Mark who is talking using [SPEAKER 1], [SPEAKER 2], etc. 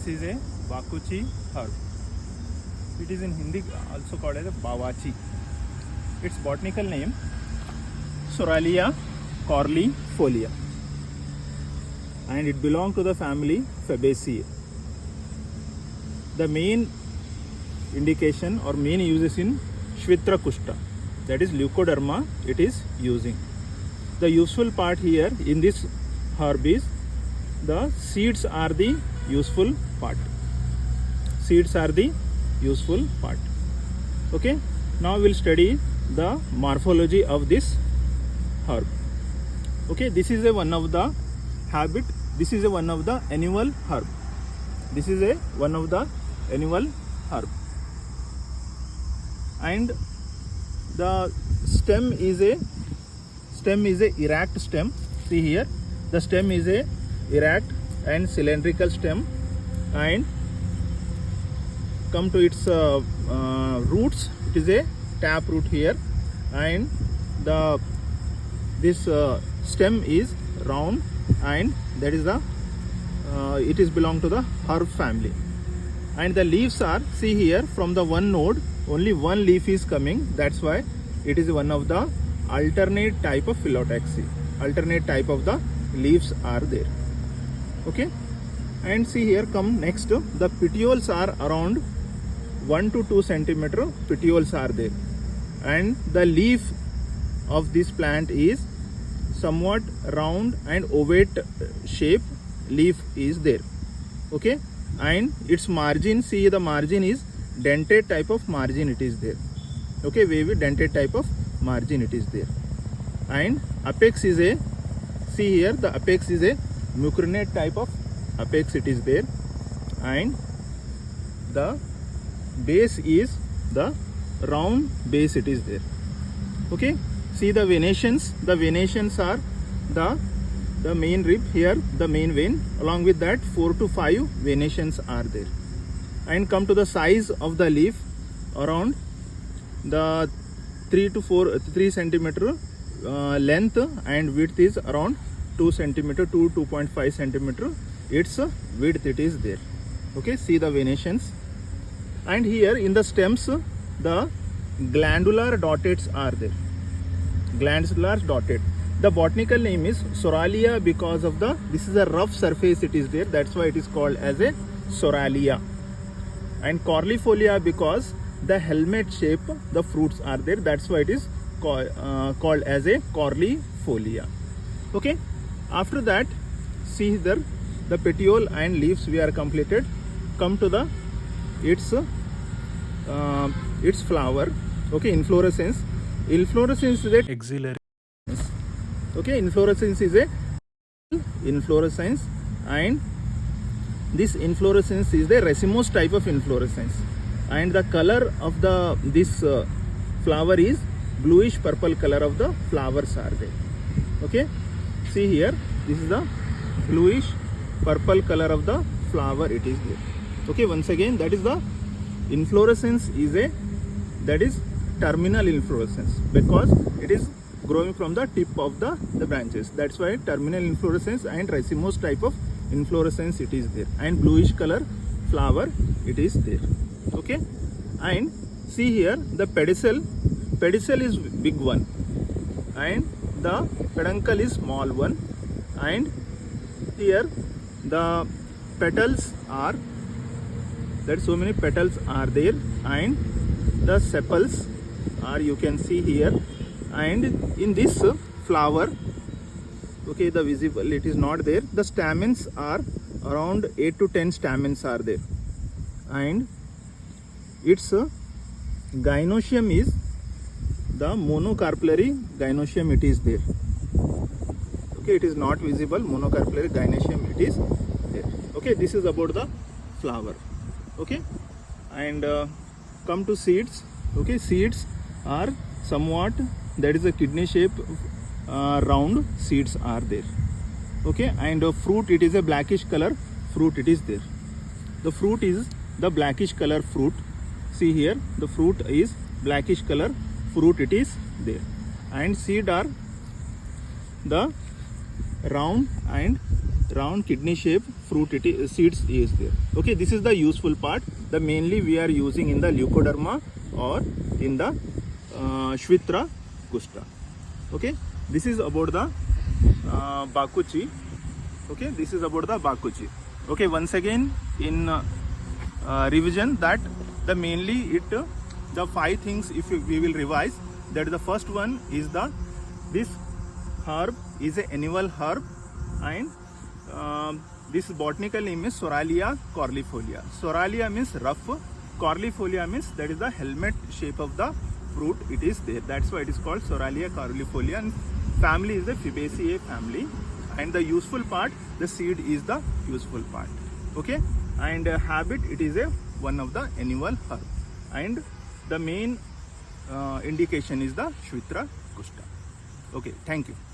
[SPEAKER 1] This is a Bakuchi herb. It is in Hindi also called as a Bawachi. Its botanical name Soralia corlifolia, and it belongs to the family Fabaceae. The main indication or main uses in Shvitra Kushta, that is Leucoderma, it is using. The useful part here in this herb is the seeds are the useful part. Seeds are the useful part. Okay, now we'll study the morphology of this herb. Okay, this is a one of the habit. This is a one of the annual herb. This is a one of the annual herb, and the stem is a erect stem. See here, the stem is a erect and cylindrical stem, and come to its roots. It is a tap root here, and this stem is round, and that is the it is belong to the herb family. And the leaves are, see here, from the one node only one leaf is coming. That's why it is one of the alternate type of phyllotaxy. Alternate type of the leaves are there. Okay, and see here, come next, the petioles are around 1 to 2 centimeter petioles are there, and the leaf of this plant is somewhat round and ovate shape leaf is there. Okay, and its margin, see the margin is dentate type of margin it is there. Okay, wavy dentate type of margin it is there. And apex is a, see here, the apex is a mucronate type of apex it is there, and the base is the round base it is there. Okay, see the venations. The venations are the main rib here, the main vein. Along with that, 4 to 5 venations are there. And come to the size of the leaf, around the 3 centimeter length, and width is around 2 centimeter to 2.5 centimeter. Its width it is there. Okay, see the venations. And here in the stems, the glandular dotates are there. Glandular dotted. The botanical name is Soralia because of this is a rough surface it is there. That's why it is called as a Soralia. And corlifolia because the helmet shape the fruits are there. That's why it is called as a corlifolia. Okay. After that, see there, the petiole and leaves we are completed. Come to the its flower. Okay, inflorescence. Inflorescence is a axillary. Okay, inflorescence is a inflorescence, and this inflorescence is the racemose type of inflorescence, and the color of this flower is bluish purple color of the flowers are there. Okay, see here, this is the bluish purple color of the flower it is there. Okay, once again, that is the inflorescence is that is terminal inflorescence because it is growing from the tip of the branches. That's why terminal inflorescence and racemose type of inflorescence it is there, and bluish color flower it is there. Okay, and see here, the pedicel is big one, and the peduncle is small one, and here the petals are, that so many petals are there, and the sepals are, you can see here. And in this flower, okay, the visible it is not there. The stamens are around 8 to 10 stamens are there, and its gynoecium is the monocarpellary gynoecium it is there. Okay, it is not visible, monocarpellary gynoecium it is there. Okay, this is about the flower. Okay, and come to seeds. Okay, seeds are somewhat, that is a kidney shape round seeds are there. Okay, and fruit, it is a blackish color fruit it is there. The fruit is the blackish color fruit. See here, the fruit is blackish color fruit it is there, and seed are the round and round kidney shaped fruit seeds is there. Okay, this is the useful part. The mainly we are using in the Leucoderma or in the Shvitra Kushta. Okay, this is about the Bakuchi. Okay, this is about the Bakuchi. Okay, once again in revision that the mainly the 5 things if we will revise, that the first one is this herb is an annual herb, and this botanical name is Soralia corlifolia. Soralia means rough, corlifolia means that is the helmet shape of the fruit, it is there, that's why it is called Soralia corlifolia, and family is the Fabaceae family, and the useful part, the seed is the useful part. Okay, and habit, it is one of the annual herb, and the main indication is the Shvitra Kushta. Okay, thank you.